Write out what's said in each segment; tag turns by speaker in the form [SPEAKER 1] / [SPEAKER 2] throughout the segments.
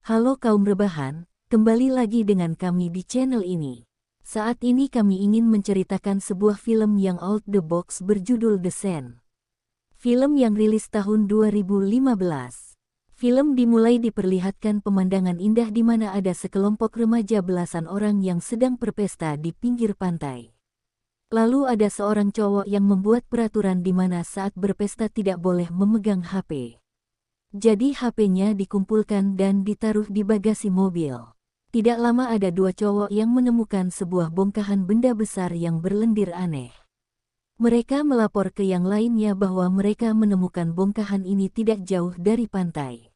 [SPEAKER 1] Halo kaum rebahan, kembali lagi dengan kami di channel ini. Saat ini kami ingin menceritakan sebuah film yang out the box berjudul The Sen. Film yang rilis tahun 2015. Film dimulai diperlihatkan pemandangan indah di mana ada sekelompok remaja belasan orang yang sedang berpesta di pinggir pantai. Lalu ada seorang cowok yang membuat peraturan di mana saat berpesta tidak boleh memegang HP. Jadi HP-nya dikumpulkan dan ditaruh di bagasi mobil. Tidak lama ada dua cowok yang menemukan sebuah bongkahan benda besar yang berlendir aneh. Mereka melapor ke yang lainnya bahwa mereka menemukan bongkahan ini tidak jauh dari pantai.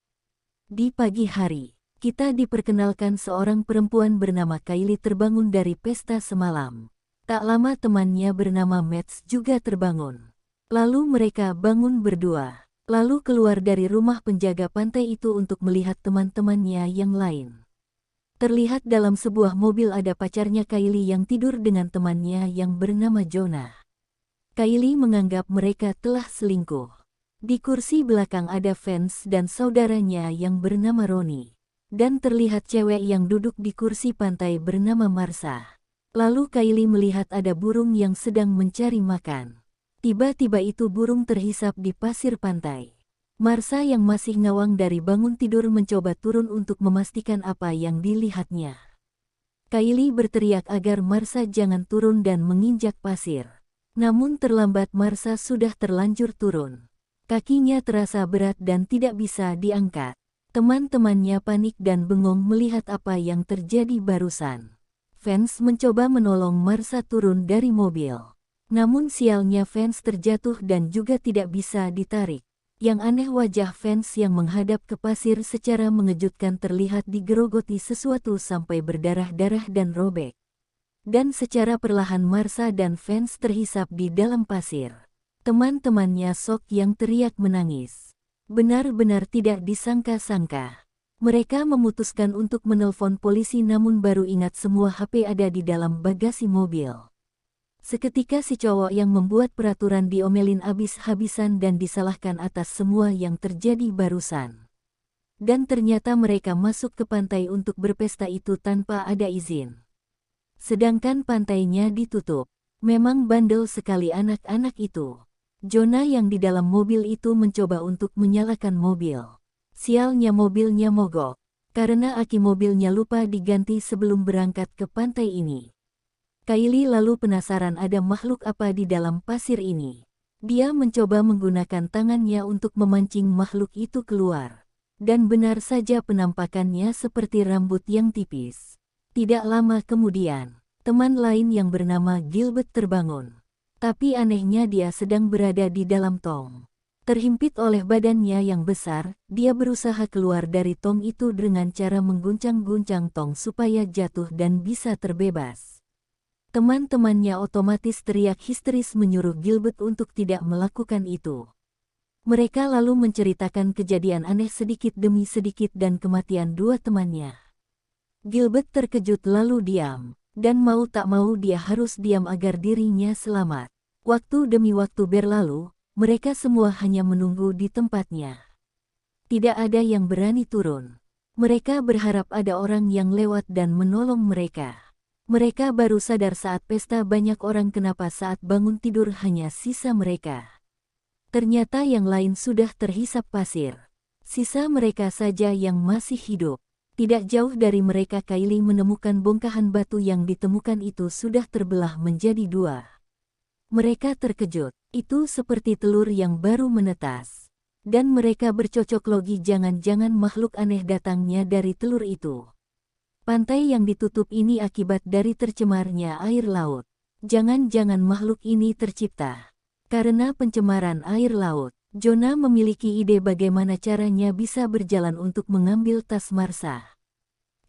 [SPEAKER 1] Di pagi hari, kita diperkenalkan seorang perempuan bernama Kylie terbangun dari pesta semalam. Tak lama temannya bernama Matt juga terbangun. Lalu mereka bangun berdua. Lalu keluar dari rumah penjaga pantai itu untuk melihat teman-temannya yang lain. Terlihat dalam sebuah mobil ada pacarnya Kylie yang tidur dengan temannya yang bernama Jonah. Kylie menganggap mereka telah selingkuh. Di kursi belakang ada Vance dan saudaranya yang bernama Ronnie. Dan terlihat cewek yang duduk di kursi pantai bernama Marsha. Lalu Kylie melihat ada burung yang sedang mencari makan. Tiba-tiba itu burung terhisap di pasir pantai. Marsha yang masih ngawang dari bangun tidur mencoba turun untuk memastikan apa yang dilihatnya. Kylie berteriak agar Marsha jangan turun dan menginjak pasir. Namun terlambat, Marsha sudah terlanjur turun. Kakinya terasa berat dan tidak bisa diangkat. Teman-temannya panik dan bengong melihat apa yang terjadi barusan. Vance mencoba menolong Marsha turun dari mobil. Namun sialnya Vance terjatuh dan juga tidak bisa ditarik. Yang aneh, wajah Vance yang menghadap ke pasir secara mengejutkan terlihat digerogoti sesuatu sampai berdarah-darah dan robek. Dan secara perlahan Marsha dan Vance terhisap di dalam pasir. Teman-temannya shock yang teriak menangis. Benar-benar tidak disangka-sangka. Mereka memutuskan untuk menelpon polisi namun baru ingat semua HP ada di dalam bagasi mobil. Seketika si cowok yang membuat peraturan diomelin habis-habisan dan disalahkan atas semua yang terjadi barusan. Dan ternyata mereka masuk ke pantai untuk berpesta itu tanpa ada izin. Sedangkan pantainya ditutup. Memang bandel sekali anak-anak itu. Jonah yang di dalam mobil itu mencoba untuk menyalakan mobil. Sialnya mobilnya mogok. Karena aki mobilnya lupa diganti sebelum berangkat ke pantai ini. Kylie lalu penasaran ada makhluk apa di dalam pasir ini. Dia mencoba menggunakan tangannya untuk memancing makhluk itu keluar. Dan benar saja penampakannya seperti rambut yang tipis. Tidak lama kemudian, teman lain yang bernama Gilbert terbangun. Tapi anehnya dia sedang berada di dalam tong. Terhimpit oleh badannya yang besar, dia berusaha keluar dari tong itu dengan cara mengguncang-guncang tong supaya jatuh dan bisa terbebas. Teman-temannya otomatis teriak histeris menyuruh Gilbert untuk tidak melakukan itu. Mereka lalu menceritakan kejadian aneh sedikit demi sedikit dan kematian dua temannya. Gilbert terkejut lalu diam, dan mau tak mau dia harus diam agar dirinya selamat. Waktu demi waktu berlalu, mereka semua hanya menunggu di tempatnya. Tidak ada yang berani turun. Mereka berharap ada orang yang lewat dan menolong mereka. Mereka baru sadar saat pesta banyak orang kenapa saat bangun tidur hanya sisa mereka. Ternyata yang lain sudah terhisap pasir. Sisa mereka saja yang masih hidup. Tidak jauh dari mereka Kylie menemukan bongkahan batu yang ditemukan itu sudah terbelah menjadi dua. Mereka terkejut, itu seperti telur yang baru menetas. Dan mereka bercocok logi jangan-jangan makhluk aneh datangnya dari telur itu. Pantai yang ditutup ini akibat dari tercemarnya air laut. Jangan-jangan makhluk ini tercipta karena pencemaran air laut. Jonah memiliki ide bagaimana caranya bisa berjalan untuk mengambil tas Marsha.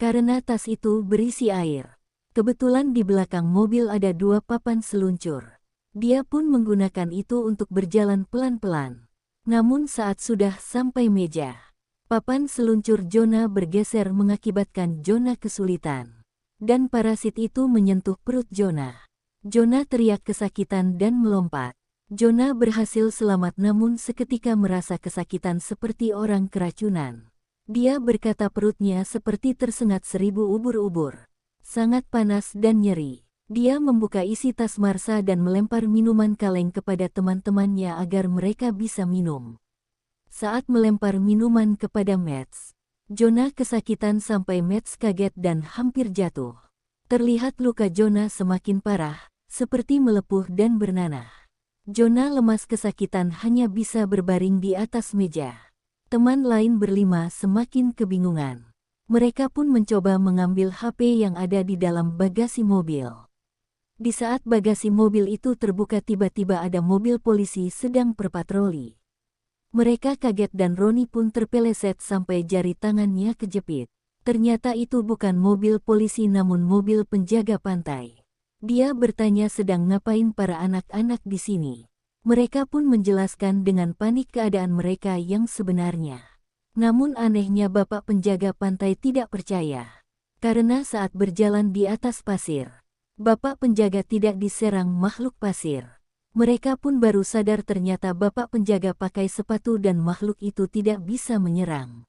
[SPEAKER 1] Karena tas itu berisi air. Kebetulan di belakang mobil ada dua papan seluncur. Dia pun menggunakan itu untuk berjalan pelan-pelan. Namun saat sudah sampai meja, papan seluncur Jonah bergeser mengakibatkan Jonah kesulitan. Dan parasit itu menyentuh perut Jonah. Jonah teriak kesakitan dan melompat. Jonah berhasil selamat namun seketika merasa kesakitan seperti orang keracunan. Dia berkata perutnya seperti tersengat 1000 ubur-ubur. Sangat panas dan nyeri. Dia membuka isi tas Marsha dan melempar minuman kaleng kepada teman-temannya agar mereka bisa minum. Saat melempar minuman kepada Mads, Jonah kesakitan sampai Mads kaget dan hampir jatuh. Terlihat luka Jonah semakin parah, seperti melepuh dan bernanah. Jonah lemas kesakitan hanya bisa berbaring di atas meja. Teman lain berlima semakin kebingungan. Mereka pun mencoba mengambil HP yang ada di dalam bagasi mobil. Di saat bagasi mobil itu terbuka tiba-tiba ada mobil polisi sedang berpatroli. Mereka kaget dan Roni pun terpeleset sampai jari tangannya kejepit. Ternyata itu bukan mobil polisi namun mobil penjaga pantai. Dia bertanya sedang ngapain para anak-anak di sini. Mereka pun menjelaskan dengan panik keadaan mereka yang sebenarnya. Namun anehnya bapak penjaga pantai tidak percaya. Karena saat berjalan di atas pasir, bapak penjaga tidak diserang makhluk pasir. Mereka pun baru sadar ternyata bapak penjaga pakai sepatu dan makhluk itu tidak bisa menyerang.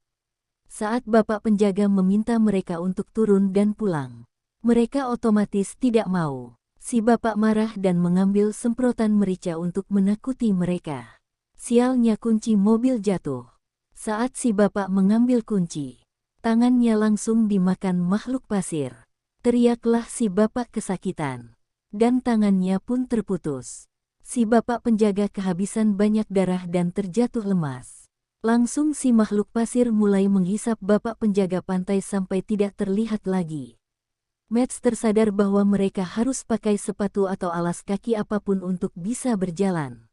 [SPEAKER 1] Saat bapak penjaga meminta mereka untuk turun dan pulang, mereka otomatis tidak mau. Si bapak marah dan mengambil semprotan merica untuk menakuti mereka. Sialnya kunci mobil jatuh. Saat si bapak mengambil kunci, tangannya langsung dimakan makhluk pasir. Teriaklah si bapak kesakitan. Dan tangannya pun terputus. Si bapak penjaga kehabisan banyak darah dan terjatuh lemas. Langsung si makhluk pasir mulai menghisap bapak penjaga pantai sampai tidak terlihat lagi. Mads tersadar bahwa mereka harus pakai sepatu atau alas kaki apapun untuk bisa berjalan.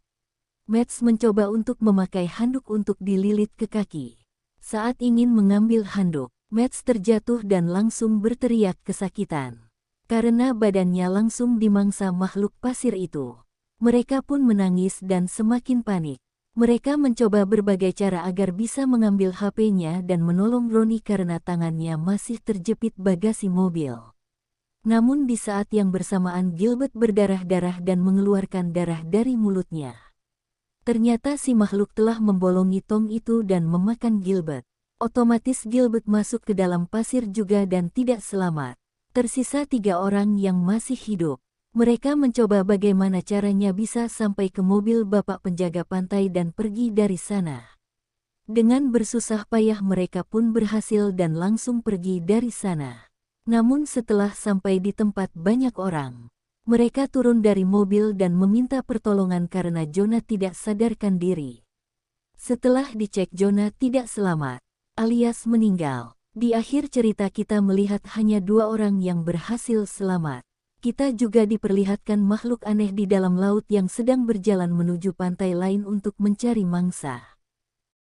[SPEAKER 1] Mads mencoba untuk memakai handuk untuk dililit ke kaki. Saat ingin mengambil handuk, Mads terjatuh dan langsung berteriak kesakitan. Karena badannya langsung dimangsa makhluk pasir itu. Mereka pun menangis dan semakin panik. Mereka mencoba berbagai cara agar bisa mengambil HP-nya dan menolong Roni karena tangannya masih terjepit bagasi mobil. Namun di saat yang bersamaan Gilbert berdarah-darah dan mengeluarkan darah dari mulutnya. Ternyata si makhluk telah membolongi tong itu dan memakan Gilbert. Otomatis Gilbert masuk ke dalam pasir juga dan tidak selamat. Tersisa 3 orang yang masih hidup. Mereka mencoba bagaimana caranya bisa sampai ke mobil bapak penjaga pantai dan pergi dari sana. Dengan bersusah payah mereka pun berhasil dan langsung pergi dari sana. Namun setelah sampai di tempat banyak orang, mereka turun dari mobil dan meminta pertolongan karena Jonah tidak sadarkan diri. Setelah dicek Jonah tidak selamat, alias meninggal. Di akhir cerita kita melihat hanya 2 orang yang berhasil selamat. Kita juga diperlihatkan makhluk aneh di dalam laut yang sedang berjalan menuju pantai lain untuk mencari mangsa.